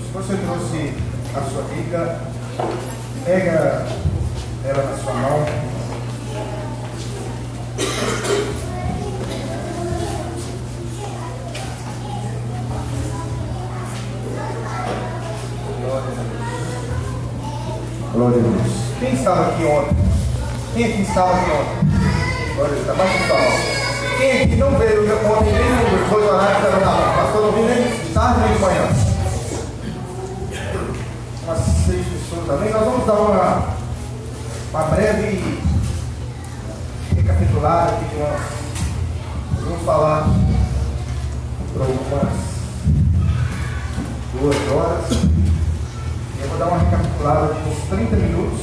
Se você trouxe a sua Bíblia, pega ela na sua mão. Glória a Deus. Quem estava aqui ontem? Quem aqui estava aqui ontem? Glória a Deus. Abaixa sua mão. Quem aqui não veio ontem nem nos 2 horários da manhã? Pastor não viu nem tarde nem de manhã. Umas 6 pessoas também. Nós vamos dar uma breve recapitulada aqui de nós. Vamos falar por algumas 2 horas. Eu vou dar uma recapitulada de uns 30 minutos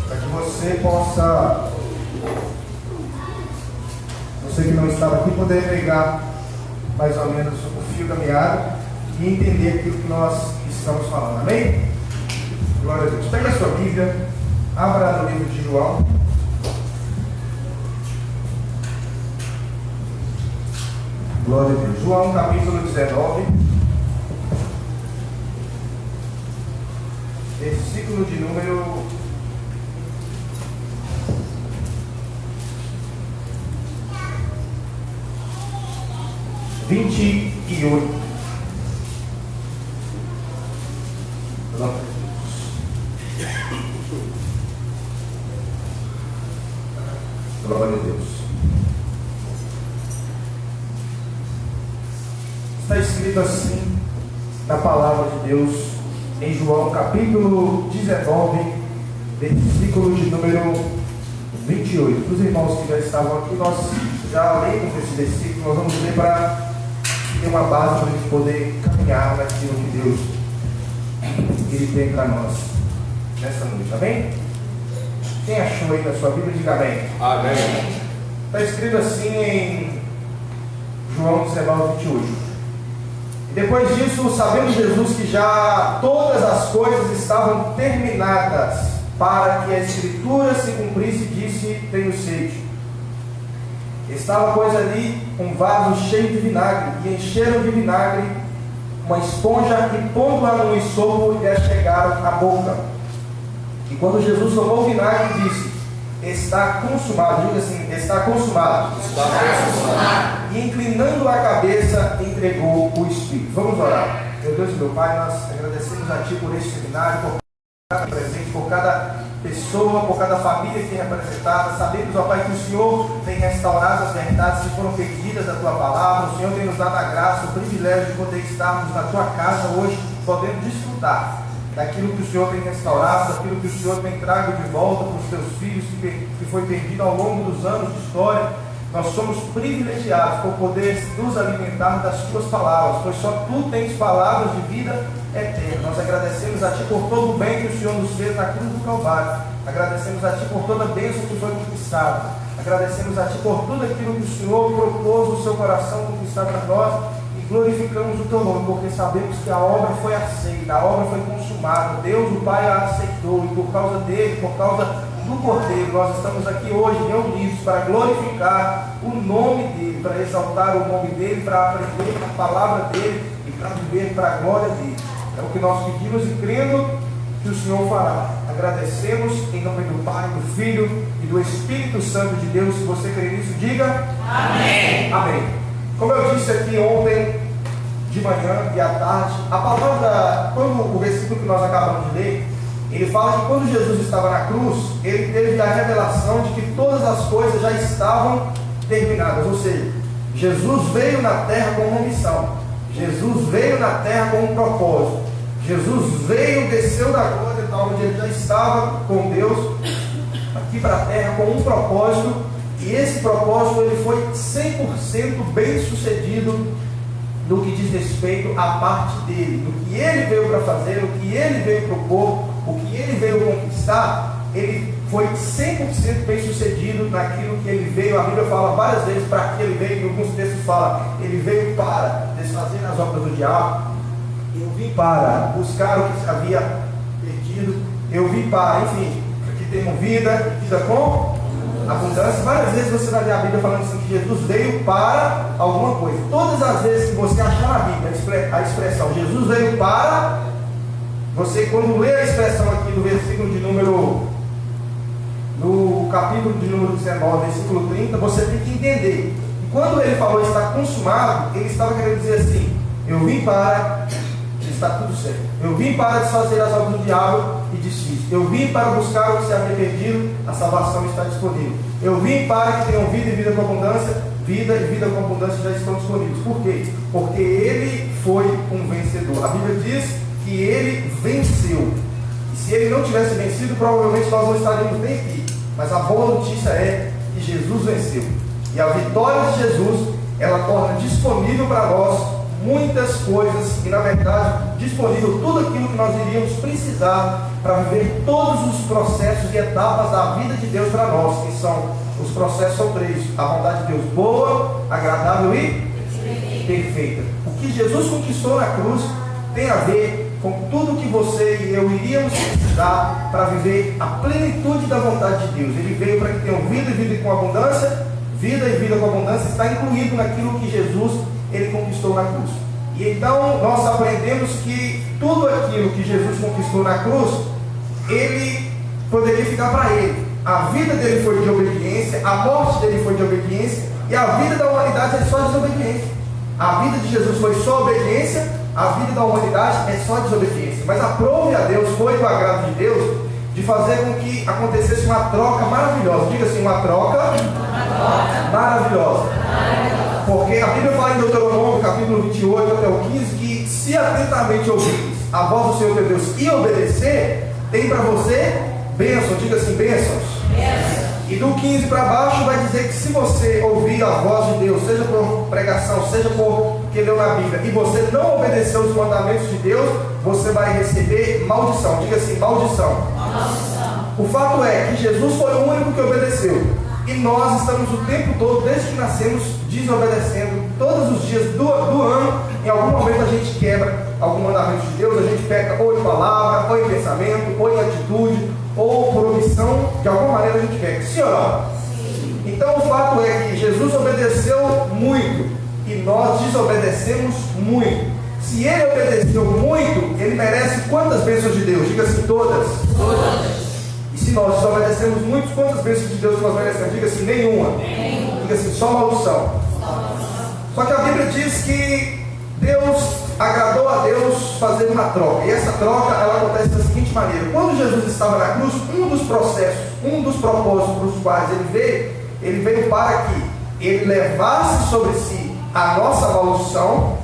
para que você possa, você que não estava aqui, poder pegar mais ou menos o fio da meada e entender aquilo que nós estamos falando. Amém? Glória a Deus. Pega a sua Bíblia, abra no livro de João. Glória a Deus. João capítulo 19. Versículo de número 28. Glória a Deus. Está escrito assim na palavra de Deus em João capítulo 19, versículo de número 28. Para os irmãos que já estavam aqui, nós já lemos esse versículo, nós vamos ler para ter uma base para a gente poder caminhar naquilo que Deus Ele tem para nós nessa noite, amém? Quem achou aí na sua Bíblia, diga amém. Amém. Está escrito assim em João 19, 28. E depois disso, sabendo Jesus que já todas as coisas estavam terminadas, para que a Escritura se cumprisse, disse: tenho sede. Estava, pois, ali um vaso cheio de vinagre, e encheram de vinagre uma esponja, e pondo-a num esopo, lhe a chegaram à boca. E quando Jesus tomou o vinagre, disse: está consumado. Diga assim: está consumado. Está consumado. E inclinando a cabeça, entregou o Espírito. Vamos orar. Meu Deus e meu Pai, nós agradecemos a Ti por este seminário, por cada presente, por cada pessoa, por cada família aqui representada. Sabemos, ó Pai, que o Senhor tem restaurado as verdades que foram perdidas da Tua palavra. O Senhor tem nos dado a graça, o privilégio de poder estarmos na Tua casa hoje, podendo desfrutar daquilo que o Senhor tem restaurado, daquilo que o Senhor tem trago de volta para os Teus filhos, que foi perdido ao longo dos anos de história. Nós somos privilegiados por poder nos alimentar das Tuas palavras, pois só Tu tens palavras de vida eterna. Nós agradecemos a Ti por todo o bem que o Senhor nos fez na cruz do Calvário. Agradecemos a Ti por toda a bênção que foi conquistada. Agradecemos a Ti por tudo aquilo que o Senhor propôs no Seu coração conquistar para nós. E glorificamos o Teu nome, porque sabemos que a obra foi aceita, a obra foi consumada. Deus, o Pai, a aceitou, e por causa dele, por causa do Cordeiro, nós estamos aqui hoje reunidos para glorificar o nome dele, para exaltar o nome dele, para aprender a palavra dele e para viver para a glória dele. É o que nós pedimos e crendo que o Senhor fará. Agradecemos em nome do Pai, do Filho e do Espírito Santo de Deus. Se você crê nisso, diga amém. Amém. Como eu disse aqui ontem de manhã e à tarde, a palavra, quando o versículo que nós acabamos de ler, ele fala que quando Jesus estava na cruz, ele teve a revelação de que todas as coisas já estavam terminadas. Ou seja, Jesus veio na terra com uma missão. Jesus veio na terra com um propósito. Jesus veio, desceu da glória, onde ele já estava com Deus, aqui para a terra com um propósito. E esse propósito ele foi 100% bem sucedido no que diz respeito à parte dele, do que ele veio para fazer, o que ele veio propor, o que ele veio conquistar. Ele foi 100% bem sucedido naquilo que ele veio. A Bíblia fala várias vezes para que ele veio, em alguns textos fala, ele veio para desfazer as obras do diabo. Eu vim para buscar o que se havia perdido. Eu vim para, enfim, que tenham vida, vida com abundância. Várias vezes você vai ver a Bíblia falando assim que Jesus veio para alguma coisa. Todas as vezes que você achar na Bíblia a expressão Jesus veio para, você quando lê a expressão aqui do versículo de número, no capítulo de número 19, versículo 30, você tem que entender. E quando ele falou está consumado, ele estava querendo dizer assim: eu vim para, está tudo certo. Eu vim para desfazer as obras do diabo e desfiz. Eu vim para buscar o que se havia perdido, a salvação está disponível. Eu vim para que tenham vida e vida com abundância, vida e vida com abundância já estão disponíveis. Por quê? Porque ele foi um vencedor. A Bíblia diz que ele venceu. E se ele não tivesse vencido, provavelmente nós não estaríamos nem aqui. Mas a boa notícia é que Jesus venceu. E a vitória de Jesus, ela torna disponível para nós muitas coisas e, na verdade, disponível tudo aquilo que nós iríamos precisar para viver todos os processos e etapas da vida de Deus para nós, que são os processos são três: a vontade de Deus boa, agradável e perfeita. O que Jesus conquistou na cruz tem a ver com tudo que você e eu iríamos precisar para viver a plenitude da vontade de Deus. Ele veio para que tenham vida e vida com abundância. Vida e vida com abundância está incluído naquilo que Jesus ele conquistou na cruz. E então nós aprendemos que tudo aquilo que Jesus conquistou na cruz, ele poderia ficar para ele. A vida dele foi de obediência, a morte dele foi de obediência, e a vida da humanidade é só desobediência. A vida de Jesus foi só obediência, a vida da humanidade é só desobediência. Mas aprove a Deus, foi do agrado de Deus, de fazer com que acontecesse uma troca maravilhosa. Diga assim, uma troca maravilhosa. Porque a Bíblia fala em Deuteronômio, capítulo 28 até o 15, que se atentamente ouvires a voz do Senhor teu Deus e obedecer, tem para você bênção. Diga assim, bênçãos. E do 15 para baixo vai dizer que se você ouvir a voz de Deus, seja por pregação, seja por que leu na Bíblia, e você não obedecer os mandamentos de Deus, você vai receber maldição. Diga assim, maldição. O fato é que Jesus foi o único que obedeceu. E nós estamos o tempo todo, desde que nascemos, desobedecendo. Todos os dias do ano, em algum momento a gente quebra algum mandamento de Deus, a gente peca ou em palavra, ou em pensamento, ou em atitude, ou por omissão, de alguma maneira a gente peca. Sim ou não? Sim. Então o fato é que Jesus obedeceu muito e nós desobedecemos muito. Se ele obedeceu muito, ele merece quantas bênçãos de Deus? Diga assim, todas. E se nós desobedecemos muito, quantas bênçãos de Deus nós merecemos? Diga assim, nenhuma. Diga assim, só maldição. Só que a Bíblia diz que agradou a Deus fazer uma troca. E essa troca, ela acontece da seguinte maneira: quando Jesus estava na cruz, um dos processos, um dos propósitos para os quais ele veio para que ele levasse sobre si a nossa maldição,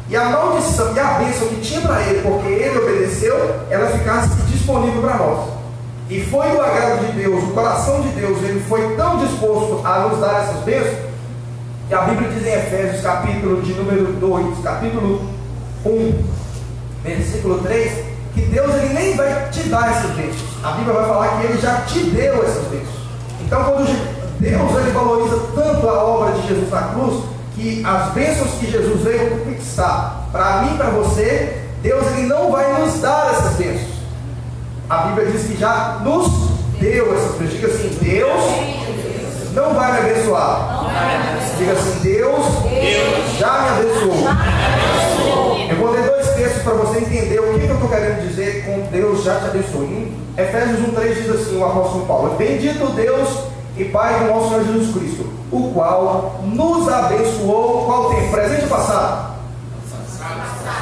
e a maldição e a bênção que tinha para ele, porque ele obedeceu, ela ficasse disponível para nós. E foi do agrado de Deus, o coração de Deus, ele foi tão disposto a nos dar essas bênçãos, que a Bíblia diz em Efésios, capítulo de número 2, capítulo 1, versículo 3, que Deus ele nem vai te dar essas bênçãos. A Bíblia vai falar que ele já te deu essas bênçãos. Então, quando Deus ele valoriza tanto a obra de Jesus na cruz, que as bênçãos que Jesus veio conquistar para mim e para você, Deus ele não vai nos dar essas bênçãos. A Bíblia diz que já nos deu essas bênçãos. Diga assim, Deus não vai me abençoar. Diga assim, Deus já me abençoou. Eu vou ler dois textos para você entender o que eu estou querendo dizer com Deus já te abençoou. Em Efésios 1,3 diz assim, o apóstolo Paulo: bendito Deus e Pai do nosso Senhor Jesus Cristo, o qual nos abençoou, qual tempo? Presente ou passado?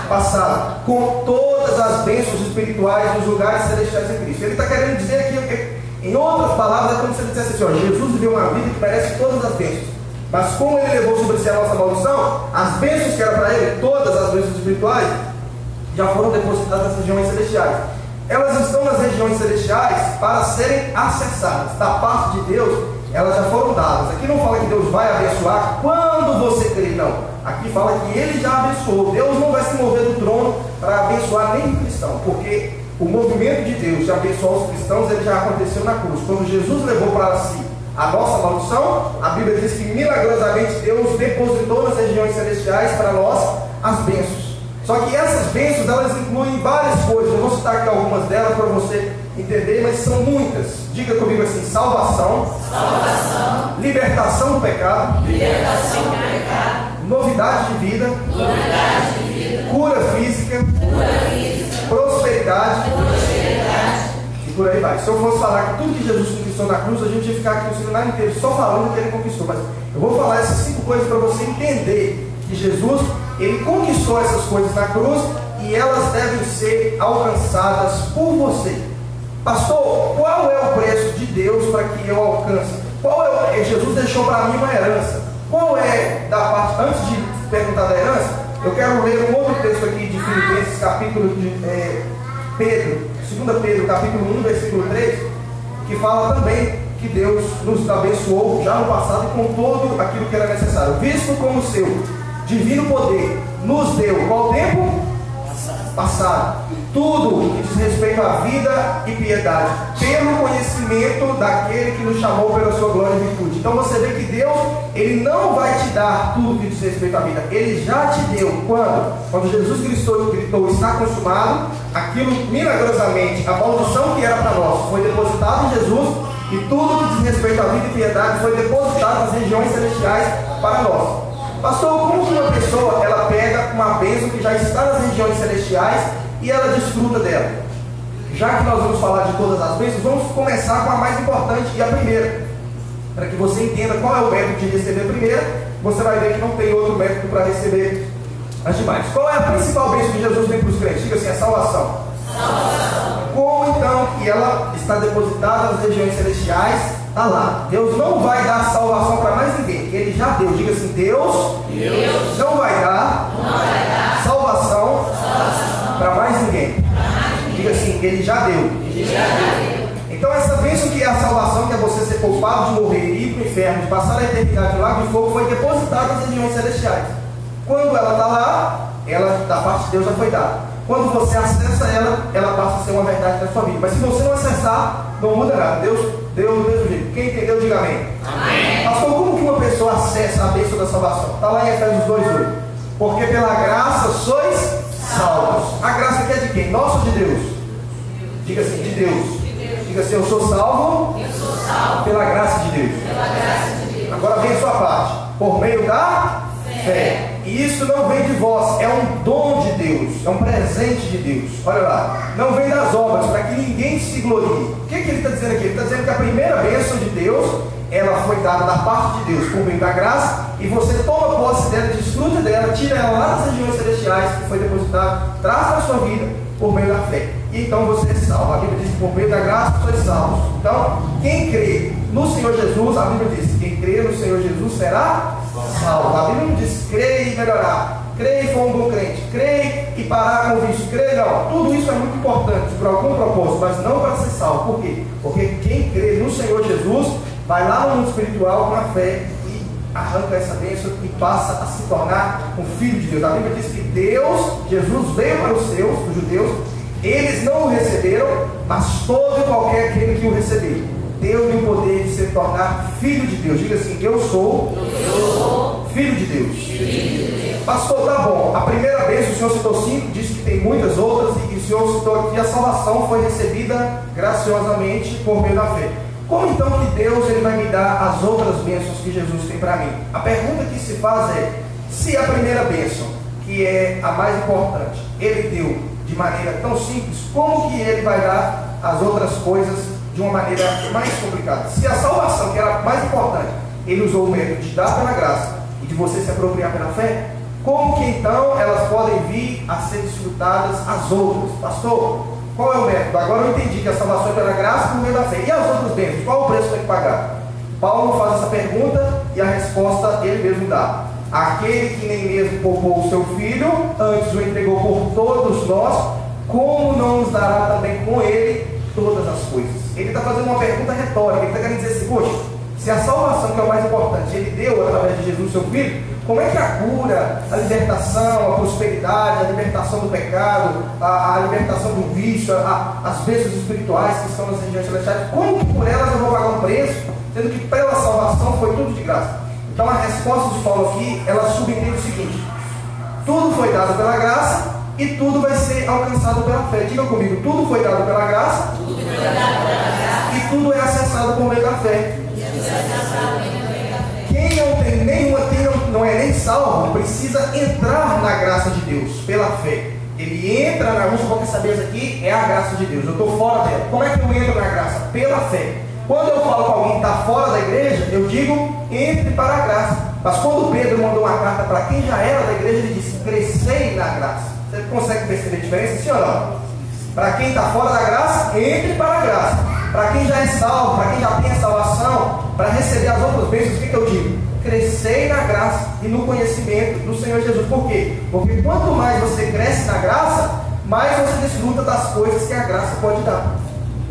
Passado, com todas as bênçãos espirituais nos lugares celestiais em Cristo. Ele está querendo dizer aqui, em outras palavras, é como se ele dissesse assim: ó, Jesus viveu uma vida que merece todas as bênçãos, mas como ele levou sobre si a nossa maldição, as bênçãos que eram para ele, todas as bênçãos espirituais, já foram depositadas nas regiões celestiais. Elas estão nas regiões celestiais para serem acessadas. Da parte de Deus, elas já foram dadas. Aqui não fala que Deus vai abençoar quando você crer, não. Aqui fala que ele já abençoou. Deus não vai se mover do trono para abençoar nenhum cristão, porque o movimento de Deus de abençoar os cristãos, ele já aconteceu na cruz. Quando Jesus levou para si a nossa maldição, a Bíblia diz que milagrosamente Deus depositou nas regiões celestiais para nós as bênçãos. Só que essas bênçãos, elas incluem várias coisas. Eu vou citar aqui algumas delas para você entender, mas são muitas. Diga comigo assim: salvação, libertação do pecado, novidade de vida, cura física, prosperidade, e por aí vai. Se eu fosse falar que tudo que Jesus conquistou na cruz, a gente ia ficar aqui o seminário inteiro só falando o que ele conquistou. Mas eu vou falar essas 5 coisas para você entender que Jesus, ele conquistou essas coisas na cruz e elas devem ser alcançadas por você. Pastor, qual é o preço de Deus para que eu alcance? Jesus deixou para mim uma herança. Qual é da parte? Antes de perguntar da herança, eu quero ler um outro texto aqui de Filipenses, capítulo de Pedro, 2 Pedro, capítulo 1, versículo 3, que fala também que Deus nos abençoou já no passado com todo aquilo que era necessário, visto como seu divino poder nos deu qual tempo? Passado. Tudo que diz respeito à vida e piedade, pelo conhecimento daquele que nos chamou pela sua glória e virtude. Então você vê que Deus, ele não vai te dar tudo que diz respeito à vida. Ele já te deu. Quando Jesus gritou, está consumado, aquilo milagrosamente, a maldição que era para nós, foi depositada em Jesus, e tudo que diz respeito à vida e piedade foi depositado nas regiões celestiais para nós. Pastor, como que uma pessoa, ela pega uma bênção que já está nas regiões celestiais e ela desfruta dela? Já que nós vamos falar de todas as bênçãos, vamos começar com a mais importante e a primeira, para que você entenda qual é o método de receber a primeira. Você vai ver que não tem outro método para receber as demais. Qual é a principal bênção que Jesus tem para os crentes? Diga assim: a salvação. Como então que ela está depositada nas regiões celestiais? Está lá. Deus não vai dar salvação para mais ninguém. Ele já deu. Diga assim: Deus não vai dar salvação para mais ninguém. Diga assim: Ele já deu. Então essa bênção que é a salvação, que é você ser poupado de morrer, ir para o inferno, de passar a eternidade no lago de fogo, foi depositada nas regiões celestiais. Quando ela está lá, ela da parte de Deus já foi dada. Quando você acessa ela, ela passa a ser uma verdade na sua vida. Mas se você não acessar, não muda nada. Deus deu do mesmo jeito. Quem entendeu, diga amém. Amém. Pastor, como que uma pessoa acessa a bênção da salvação? Está lá em Efésios 2:8. Porque pela graça sois salvos. A graça que é de quem? Nossa ou de Deus? Diga assim: de Deus. Diga assim: eu sou salvo pela graça de Deus. Agora vem a sua parte. Por meio da fé. E isso não vem de vós, é um dom de Deus, é um presente de Deus. Olha lá, não vem das obras, para que ninguém se glorie. O que ele está dizendo aqui? Ele está dizendo que a primeira bênção de Deus, ela foi dada da parte de Deus por meio da graça, e você toma posse dela, desfruta dela, tira ela lá das regiões celestiais, que foi depositada, traz para a sua vida por meio da fé. E então você é salvo. A Bíblia diz que por meio da graça sois salvos. Então, quem crê no Senhor Jesus, a Bíblia diz: quem crê no Senhor Jesus será salvo. A Bíblia não diz crê e melhorar, crê e for um bom crente, crê e parar com o vício, crê não. Tudo isso é muito importante por algum propósito, mas não para ser salvo. Por quê? Porque quem crê no Senhor Jesus vai lá no mundo espiritual com a fé e arranca essa bênção e passa a se tornar um filho de Deus. A Bíblia diz que Jesus veio para os seus, os judeus, eles não o receberam, mas todo e qualquer aquele que o receber, deu-lhe o poder de se tornar filho de Deus. Diga assim: eu sou filho de Deus. Pastor, tá bom. A primeira bênção, o senhor citou 5, disse que tem muitas outras, e o senhor citou que a salvação foi recebida graciosamente por meio da fé. Como então que Deus ele vai me dar as outras bênçãos que Jesus tem para mim? A pergunta que se faz é: se a primeira bênção, que é a mais importante, ele deu de maneira tão simples, como que ele vai dar as outras coisas de uma maneira mais complicada? Se a salvação, que era a mais importante, ele usou o método de dar pela graça e de você se apropriar pela fé, como que então elas podem vir a ser desfrutadas as outras? Pastor, qual é o método? Agora eu entendi que a salvação é pela graça por meio da fé. E as outras bênçãos? Qual o preço que tem que pagar? Paulo faz essa pergunta e a resposta ele mesmo dá: aquele que nem mesmo poupou o seu filho, antes o entregou por todos nós, como não nos dará também com ele todas as coisas? Ele está fazendo uma pergunta retórica. Ele está querendo dizer assim: poxa, se a salvação, que é o mais importante, ele deu através de Jesus, seu filho, como é que a cura, a libertação, a prosperidade, a libertação do pecado, a libertação do vício, as bênçãos espirituais que estão nas regiões celestiais, como que por elas eu vou pagar um preço, sendo que pela salvação foi tudo de graça? Então a resposta de Paulo aqui, ela subentende o seguinte: Tudo foi dado pela graça e tudo vai ser alcançado pela fé. Diga comigo, tudo foi dado pela graça e tudo é acessado por meio da fé. Quem não tem nenhuma, quem não é nem salvo, precisa entrar na graça de Deus pela fé. Ele entra na graça, porque saber isso aqui é a graça de Deus. Eu estou fora dela. Como é que eu entro na graça? Pela fé. Quando eu falo para alguém que está fora da igreja, eu digo, entre para a graça. Mas quando Pedro mandou uma carta para quem já era da igreja, ele disse, crescei na graça. Você consegue perceber a diferença, sim ou não? Para quem está fora da graça, entre para a graça. Para quem já é salvo, para quem já tem a salvação, para receber as outras bênçãos, o que eu digo? Crescei na graça e no conhecimento do Senhor Jesus. Por quê? Porque quanto mais você cresce na graça, mais você desfruta das coisas que a graça pode dar.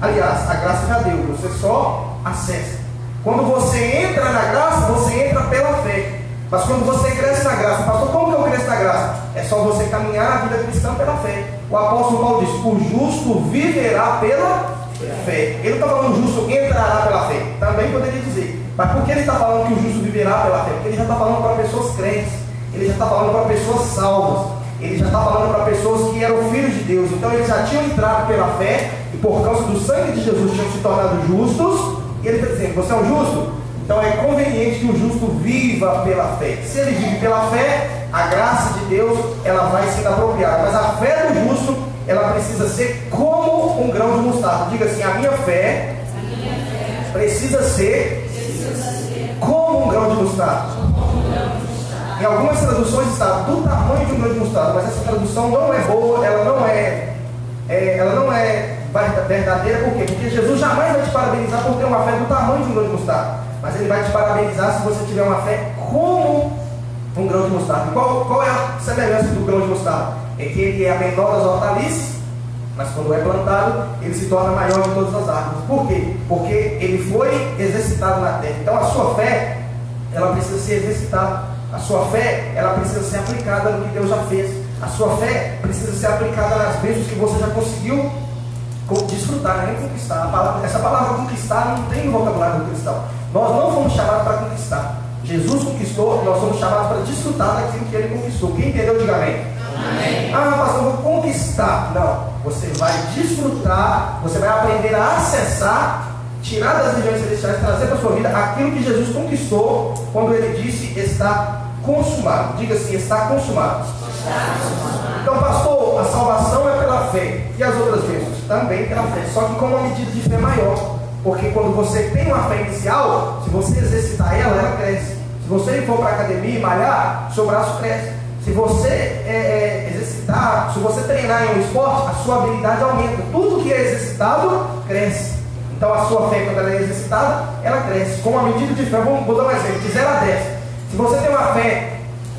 Aliás, a graça já deu, você só acessa. Quando você entra na graça, você entra pela fé. Mas quando você cresce na graça, pastor, como que eu cresço na graça? É só você caminhar na vida cristã pela fé. O apóstolo Paulo diz, o justo viverá pela fé. Ele não está falando o justo entrará pela fé. Também poderia dizer. Mas por que ele está falando que o justo viverá pela fé? Porque ele já está falando para pessoas crentes. Ele já está falando para pessoas salvas. Ele já está falando para pessoas que eram filhos de Deus. Então eles já tinham entrado pela fé. E por causa do sangue de Jesus tinham se tornado justos. E ele está dizendo, você é um justo? Então é conveniente que o justo viva pela fé. Se ele vive pela fé, a graça de Deus ela vai sendo apropriada. Mas a fé do justo, ela precisa ser como um grão de mostarda. Diga assim, a minha fé precisa ser como um grão de mostarda. Em algumas traduções está do tamanho de um grão de mostarda, mas essa tradução não é boa, ela não é verdadeira. Por quê? Porque Jesus jamais vai te parabenizar por ter uma fé do tamanho de um grão de mostarda, mas ele vai te parabenizar se você tiver uma fé como um grão de mostarda. Qual é a semelhança do grão de mostarda? É que ele é a menor das hortaliças, mas quando é plantado, ele se torna maior de todas as árvores. Por quê? Porque ele foi exercitado na terra. Então a sua fé, ela precisa ser exercitada. A sua fé, ela precisa ser aplicada no que Deus já fez. A sua fé precisa ser aplicada nas bênçãos que você já conseguiu desfrutar, não é nem conquistar. Essa palavra conquistar não tem no vocabulário do cristão. Nós não fomos chamados para conquistar. Jesus conquistou, nós somos chamados para desfrutar daquilo que ele conquistou. Quem entendeu, diga amém. Amém. Ah, pastor, eu vou conquistar. Não, você vai desfrutar, você vai aprender a acessar, tirar das regiões celestiais, trazer para a sua vida aquilo que Jesus conquistou quando ele disse está consumado. Diga assim, está consumado. Está consumado. Então, pastor, a salvação é pela fé. E as outras bênçãos? Também pela fé. Só que com uma medida de fé maior. Porque quando você tem uma fé inicial, se você exercitar ela, ela cresce. Se você for para a academia e malhar, seu braço cresce. Se você exercitar, se você treinar em um esporte, a sua habilidade aumenta. Tudo que é exercitado, cresce. Então a sua fé, quando ela é exercitada, ela cresce. Com uma medida de fé, vou dar um exemplo, de 0 a 10. Se você tem uma fé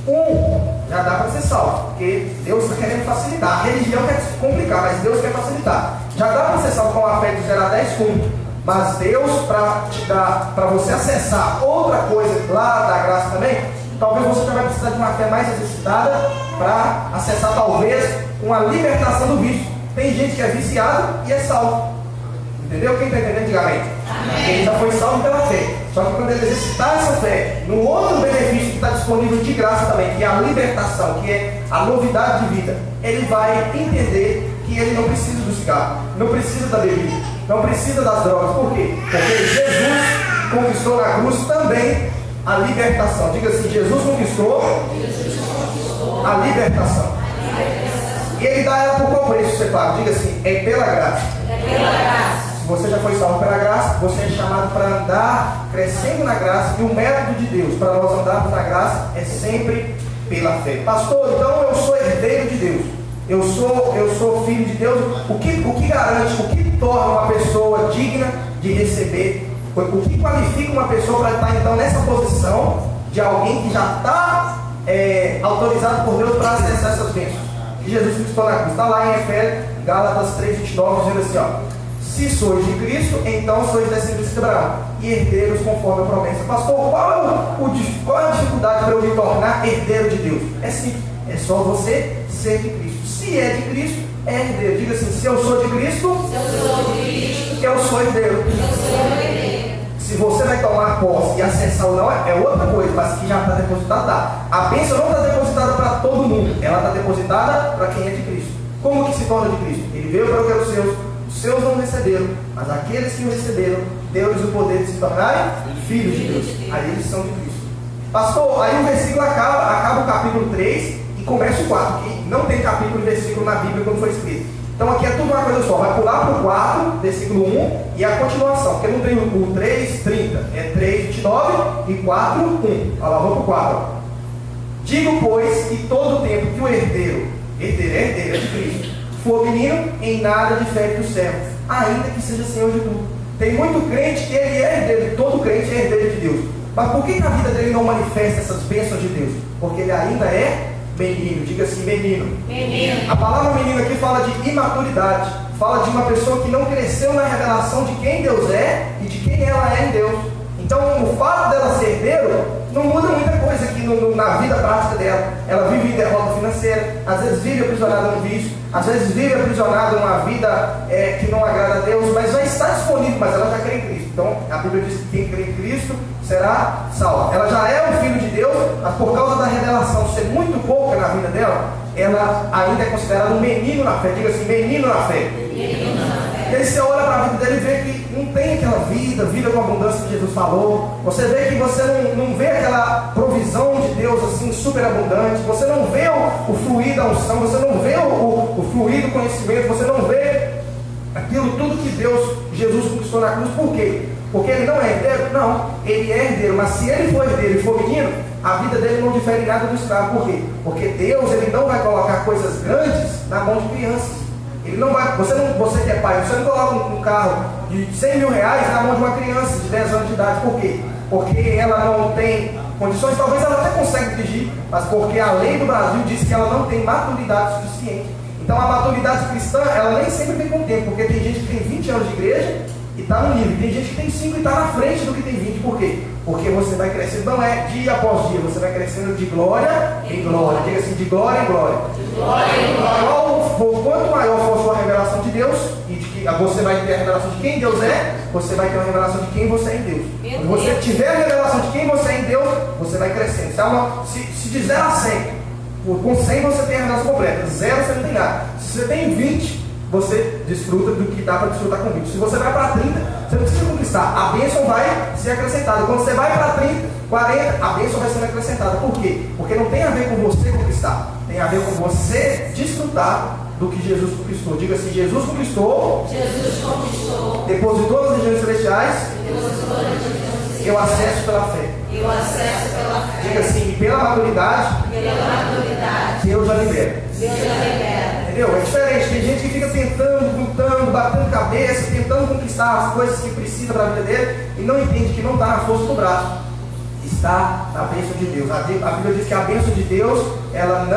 1, já dá para ser salvo. Porque Deus está querendo facilitar. A religião quer complicar, mas Deus quer facilitar. Já dá para ser salvo com uma fé de 0 a 10 com 1. Mas Deus, para te dar, para você acessar outra coisa lá da graça também, talvez você já vai precisar de uma fé mais exercitada para acessar talvez uma libertação do vício. Tem gente que é viciado e é salvo. Entendeu? Quem está entendendo, diga amém. Ele já foi salvo pela fé. Só que quando ele exercitar essa fé, no outro benefício que está disponível de graça também, que é a libertação, que é a novidade de vida, ele vai entender que ele não precisa do cigarro, não precisa da bebida, não precisa das drogas. Por quê? Porque Jesus conquistou na cruz também a libertação. Diga assim, Jesus conquistou a libertação. E ele dá ela por qual preço, você fala? Diga assim, é pela graça. É pela graça. Se você já foi salvo pela graça, você é chamado para andar crescendo na graça. E o método de Deus para nós andarmos na graça é sempre pela fé. Pastor, então eu sou herdeiro de Deus. Eu sou filho de Deus. O que garante, o que torna uma pessoa digna de receber? O que qualifica uma pessoa para estar então nessa posição de alguém que já está autorizado por Deus para acessar essas bênçãos? Que Jesus conquistou na cruz. Está lá em Efésios, Gálatas 3:29, dizendo assim, ó: se sois de Cristo, então sois descendentes de Abraão e herdeiros conforme a promessa. Pastor, qual é a dificuldade para eu me tornar herdeiro de Deus? É simples, é só você ser de Cristo. Se é de Cristo, é herdeiro. Diga assim, se eu sou de Cristo, eu sou herdeiro. Se Se você vai tomar posse e acessar ou não, é outra coisa, mas que já está depositada, tá. A bênção não está depositada para todo mundo, ela está depositada para quem é de Cristo. Como que se torna de Cristo? Ele veio para o que era os seus não receberam, mas aqueles que o receberam, deu-lhes o poder de se tornarem filhos de Deus. Aí eles são de Cristo. Pastor, aí o versículo acaba o capítulo 3 e começa o 4, que não tem capítulo e versículo na Bíblia como foi escrito. Então aqui é tudo uma coisa só, vai pular para o 4, versículo 1 e a continuação, porque não tem o 3, 30, é 3, 29 e 4, 1. Olha lá, vamos para o 4. Digo, pois, que todo o tempo que o herdeiro é de Cristo, for menino, em nada difere do servo, ainda que seja senhor de tudo. Tem muito crente que ele é herdeiro, todo crente é herdeiro de Deus. Mas por que a vida dele não manifesta essas bênçãos de Deus? Porque ele ainda é menino, diga assim, menino. Menino. A palavra menino aqui fala de imaturidade, fala de uma pessoa que não cresceu na revelação de quem Deus é e de quem ela é em Deus. Então o fato dela ser herdeiro não muda muita coisa aqui na vida prática dela. Ela vive em derrota financeira, às vezes vive aprisionada no vício, às vezes vive aprisionada numa vida que não agrada a Deus, mas já está disponível, mas ela já crê em Cristo. Então a Bíblia diz que quem crê em Cristo será salvo. Ela já é um filho de Deus, mas por causa da revelação ser muito pouca na vida dela, ela ainda é considerada um menino na fé. Diga assim, menino na fé. Menino na fé. E aí você olha para a vida dele e vê que não tem aquela vida com abundância que Jesus falou. Você vê que você não vê aquela provisão de Deus assim super abundante. Você não vê o fluir da unção, você não vê o fluir do conhecimento, você não vê aquilo tudo que Jesus conquistou na cruz. Por quê? Porque ele não é herdeiro? Não, ele é herdeiro, mas se ele for herdeiro e for menino, a vida dele não difere nada do escravo. Por quê? Porque Deus ele não vai colocar coisas grandes na mão de crianças. Ele não vai, você que é pai, você não coloca um carro de 100 mil reais na mão de uma criança de 10 anos de idade. Por quê? Porque ela não tem condições, talvez ela até consiga dirigir, mas porque a lei do Brasil diz que ela não tem maturidade suficiente. Então a maturidade cristã, ela nem sempre vem com o tempo, porque tem gente que tem 20 anos de igreja e está no nível, tem gente que tem 5 e está na frente do que tem 20. Por quê? Porque você vai crescendo, não é dia após dia, você vai crescendo de glória em glória. Diga assim, de glória em glória. De glória em glória. Quanto maior for a sua revelação de Deus, e de que você vai ter a revelação de quem Deus é, você vai ter a revelação de quem você é em Deus. Quando você tiver a revelação de quem você é em Deus, você vai crescendo. Se de 0 a 100, com 100 você tem a revelação completa, 0 você não tem nada. Se você tem 20, você desfruta do que dá para desfrutar com 20. Se você vai para 30, você não precisa conquistar. A bênção vai ser acrescentada. Quando você vai para 30, 40, a bênção vai ser acrescentada. Por quê? Porque não tem a ver com você conquistar. Tem a ver com você desfrutar do que Jesus conquistou. Diga assim, Jesus conquistou. Depositou nas regiões celestiais. Eu acesso pela fé. Diga assim, pela maturidade. Deus já libera. Entendeu? É diferente. Tem gente que fica tentando, lutando, batendo cabeça, tentando conquistar as coisas que precisa para a vida dele e não entende que não está na força do braço. Está na bênção de Deus. A Bíblia diz que a bênção de Deus, ela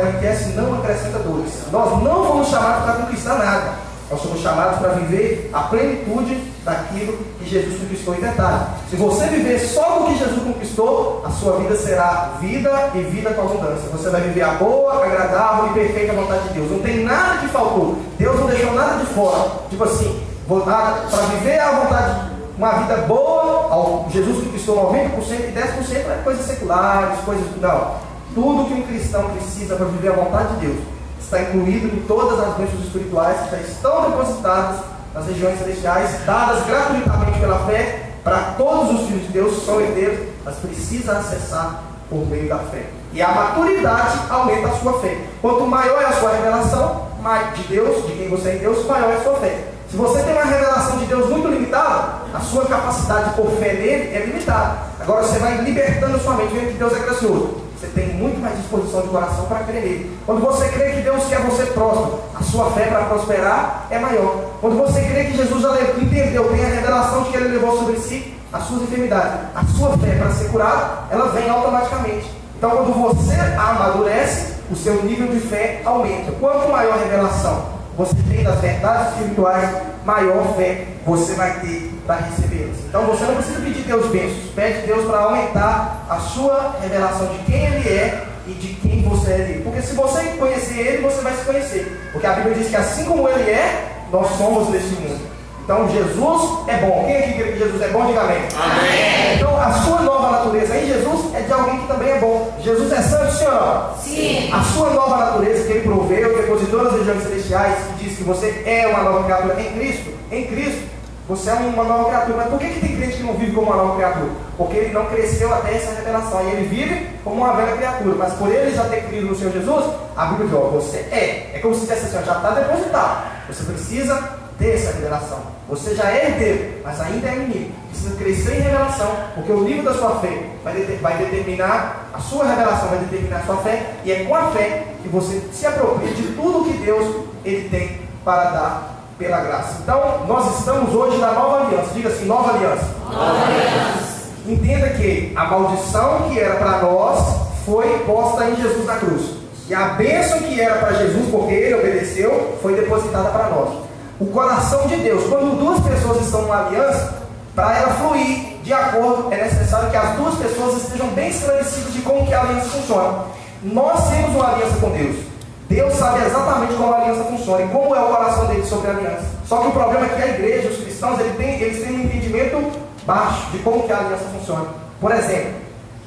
enriquece e não acrescenta dores. Nós não fomos chamados para conquistar nada. Nós somos chamados para viver a plenitude daquilo que Jesus conquistou. Em detalhe, se você viver só do que Jesus conquistou, a sua vida será vida e vida com abundância. Você vai viver a boa, agradável e perfeita vontade de Deus. Não tem nada que faltou. Deus não deixou nada de fora. Tipo assim, para viver a vontade, uma vida boa, Jesus conquistou 90% e 10% é coisas seculares, coisas... Não. Tudo que um cristão precisa para viver a vontade de Deus está incluído em todas as bênçãos espirituais que já estão depositadas nas regiões celestiais, dadas gratuitamente pela fé para todos os filhos de Deus que são herdeiros, mas precisa acessar por meio da fé. E a maturidade aumenta a sua fé. Quanto maior é a sua revelação de Deus, de quem você é em Deus, maior é a sua fé. Se você tem uma revelação de Deus muito limitada, a sua capacidade por fé nele é limitada. Agora você vai libertando sua mente, vendo que Deus é gracioso. Você tem muito mais disposição de coração para crer nele. Quando você crê que Deus quer você próspero, a sua fé para prosperar é maior. Quando você crê que Jesus já entendeu, tem a revelação de que ele levou sobre si as suas enfermidades, a sua fé para ser curado, ela vem automaticamente. Então quando você amadurece, o seu nível de fé aumenta. Quanto maior a revelação você tem das verdades espirituais, maior fé você vai ter para recebê-las. Então você não precisa pedir Deus bênçãos, pede Deus para aumentar a sua revelação de quem Ele é e de quem você é dele. Porque se você conhecer Ele, você vai se conhecer. Porque a Bíblia diz que assim como Ele é, nós somos neste mundo. Então Jesus é bom. Quem aqui crê que Jesus é bom, diga amém. Amém. Então a sua nova natureza em Jesus é de alguém que também é bom. Jesus é santo, sim ou não? Sim. A sua nova natureza que ele proveu, depositou nas regiões celestiais, que diz que você é uma nova criatura em Cristo, você é uma nova criatura. Mas por que tem crente que não vive como uma nova criatura? Porque ele não cresceu até essa revelação. E ele vive como uma velha criatura. Mas por ele já ter crido no Senhor Jesus, a Bíblia diz, ó, você é. É como se dissesse assim, já está depositado. Você precisa ter essa revelação. Você já é herdeiro, mas ainda é menino. Precisa crescer em revelação, porque o nível da sua fé vai determinar, a sua revelação vai determinar a sua fé. E é com a fé que você se apropria de tudo que Deus ele tem para dar pela graça. Então, nós estamos hoje na nova aliança. Diga assim, nova aliança. Nova aliança. Entenda que a maldição que era para nós foi posta em Jesus na cruz. E a bênção que era para Jesus, porque ele obedeceu, foi depositada para nós. O coração de Deus, quando duas pessoas estão numa aliança, para ela fluir de acordo, é necessário que as duas pessoas estejam bem esclarecidas de como que a aliança funciona. Nós temos uma aliança com Deus. Deus sabe exatamente como a aliança funciona e como é o coração dele sobre a aliança. Só que o problema é que a igreja, os cristãos, eles têm um entendimento baixo de como que a aliança funciona. Por exemplo,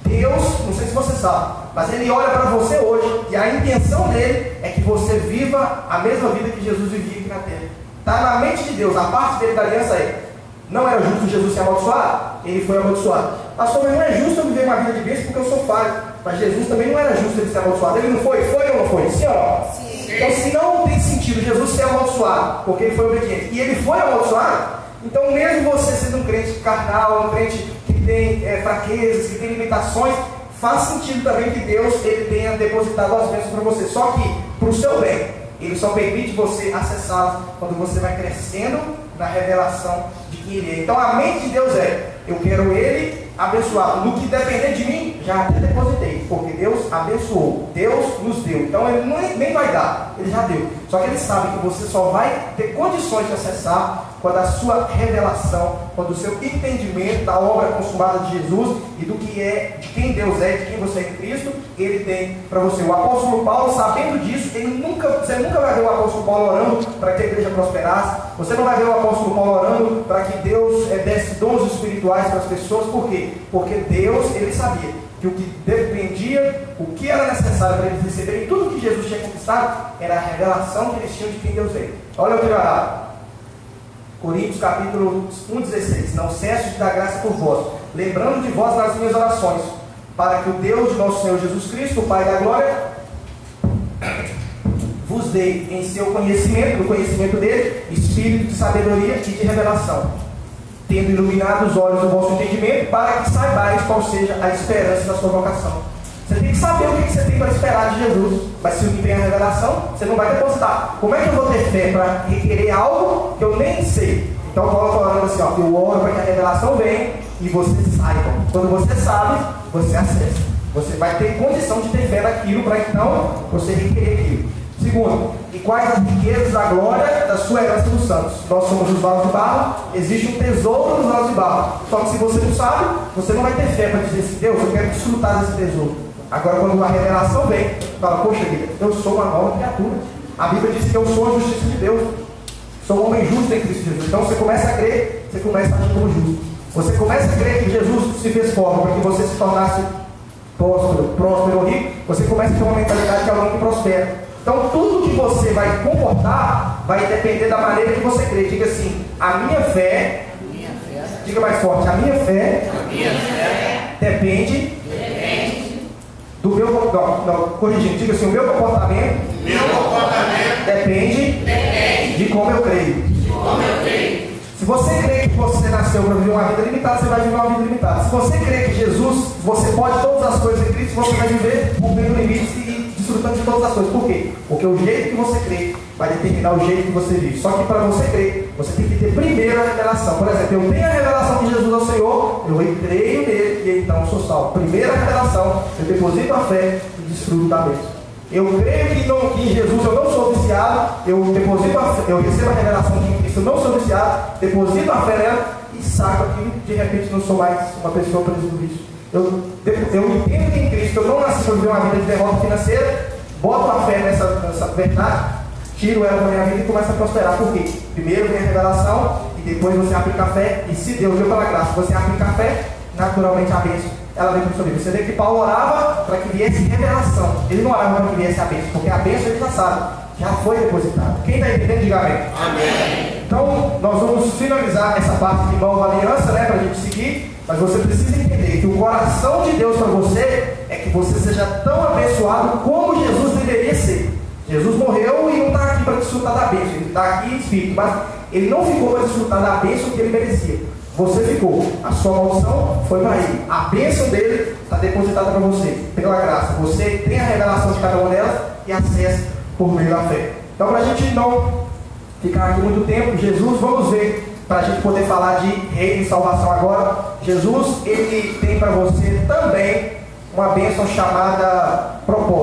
Deus, não sei se você sabe, mas ele olha para você hoje e a intenção dele é que você viva a mesma vida que Jesus vivia aqui na terra. Está na mente de Deus, a parte dele da aliança é: não era justo Jesus ser amaldiçoado? Ele foi amaldiçoado. Pastor, mas não é justo eu viver uma vida de bênção porque eu sou falho. Mas Jesus também não era justo ele ser amaldiçoado. Ele não foi? Foi ou não foi? Sim ou não? Sim. Então, se não tem sentido Jesus ser amaldiçoado, porque ele foi obediente, e ele foi amaldiçoado, então mesmo você sendo um crente carnal, um crente que tem fraquezas, que tem limitações, faz sentido também que Deus ele tenha depositado as bênçãos para você. Só que, para o seu bem, ele só permite você acessá-las quando você vai crescendo na revelação de quem ele é. Então a mente de Deus é: eu quero ele abençoado. No que depender de mim, já até depositei, porque Deus abençoou, Deus nos deu. Então ele nem vai dar, ele já deu. Só que ele sabe que você só vai ter condições de acessar quando a sua revelação, quando o seu entendimento da obra consumada de Jesus e do que é, de quem Deus é, de quem você é em Cristo, ele tem para você. O apóstolo Paulo, sabendo disso, você nunca vai ver o apóstolo Paulo orando para que a igreja prosperasse. Você não vai ver o apóstolo Paulo orando para que Deus desse dons espirituais para as pessoas. Por quê? Porque Deus, ele sabia que o que dependia, o que era necessário para eles receberem tudo que Jesus tinha conquistado, era a revelação que eles tinham de quem Deus é. Olha o que vai lá. Coríntios capítulo 1,16. Não cesso de dar graça por vós, lembrando de vós nas minhas orações, para que o Deus de nosso Senhor Jesus Cristo, o Pai da glória, vos dê em seu conhecimento, no conhecimento dele, espírito de sabedoria e de revelação, tendo iluminado os olhos do vosso entendimento, para que saibais qual seja a esperança da sua vocação. Você tem que saber o que você tem para esperar de Jesus. Mas se não tem a revelação, você não vai depositar. Como é que eu vou ter fé para requerer algo que eu nem sei? Então Paulo está falando assim, ó, que eu oro para que a revelação venha e você saiba. Quando você sabe, você acessa. Você vai ter condição de ter fé naquilo para então você requerer aquilo. Segundo, e quais as riquezas da glória da sua herança dos santos? Nós somos os vasos de barro, existe um tesouro nos vasos de barro. Só que se você não sabe, você não vai ter fé para dizer assim: Deus, eu quero desfrutar desse tesouro. Agora, quando a revelação vem, fala: poxa vida, eu sou uma nova criatura. A Bíblia diz que eu sou a justiça de Deus. Sou um homem justo em Cristo Jesus. Então você começa a crer, você começa a agir como justo. Você começa a crer que Jesus se fez pobre para que você se tornasse próspero ou rico. Você começa a ter uma mentalidade de alguém que prospera. Então tudo que você vai comportar vai depender da maneira que você crê. Diga assim: a minha fé, diga mais forte, a minha fé depende do meu corrigindo, diga assim: o meu comportamento depende de como eu creio. Se você crê que você nasceu para viver uma vida limitada, você vai viver uma vida limitada. Se você crê que Jesus, você pode todas as coisas em Cristo, você vai viver cumprindo limites e desfrutando de todas as coisas. Por quê? Porque o jeito que você crê vai determinar o jeito que você vive. Só que para você crer, você tem que ter primeiro a revelação. Por exemplo, eu tenho a revelação de Jesus ao Senhor, eu creio nele e então eu sou salvo. Primeira revelação, eu deposito a fé e desfruto da bênção. Eu creio que em Jesus eu não sou viciado, eu deposito a fé, eu recebo a revelação de Cristo, eu não sou viciado, deposito a fé nela e saco aquilo, de repente não sou mais uma pessoa presa do vício. Eu entendo que em Cristo eu não nasci para viver uma vida de derrota financeira, boto a fé nessa verdade, tiro ela da minha vida e começo a prosperar. Por quê? Primeiro vem a revelação e depois você abre o café, e se Deus deu pela graça, você abre o café, naturalmente a bênção, ela vem para a sua vida. Você vê que Paulo orava para que viesse revelação. Ele não orava para que viesse a bênção, porque a bênção ele já sabe, já foi depositada. Quem está entendendo, diga amém. Amém. Então, nós vamos finalizar essa parte de nova aliança, né, para a gente seguir. Mas você precisa entender que o coração de Deus para você é que você seja tão abençoado como Jesus deveria ser. Jesus morreu e não está aqui para desfrutar da bênção, ele está aqui em espírito, mas ele não ficou para desfrutar da bênção que ele merecia. Você ficou, a sua maldição foi para ele, a bênção dele está depositada para você, pela graça. Você tem a revelação de cada uma delas e acessa por meio da fé. Então, para a gente não ficar aqui muito tempo, Jesus, vamos ver, para a gente poder falar de reino e salvação agora. Jesus, ele tem para você também uma bênção chamada propósito.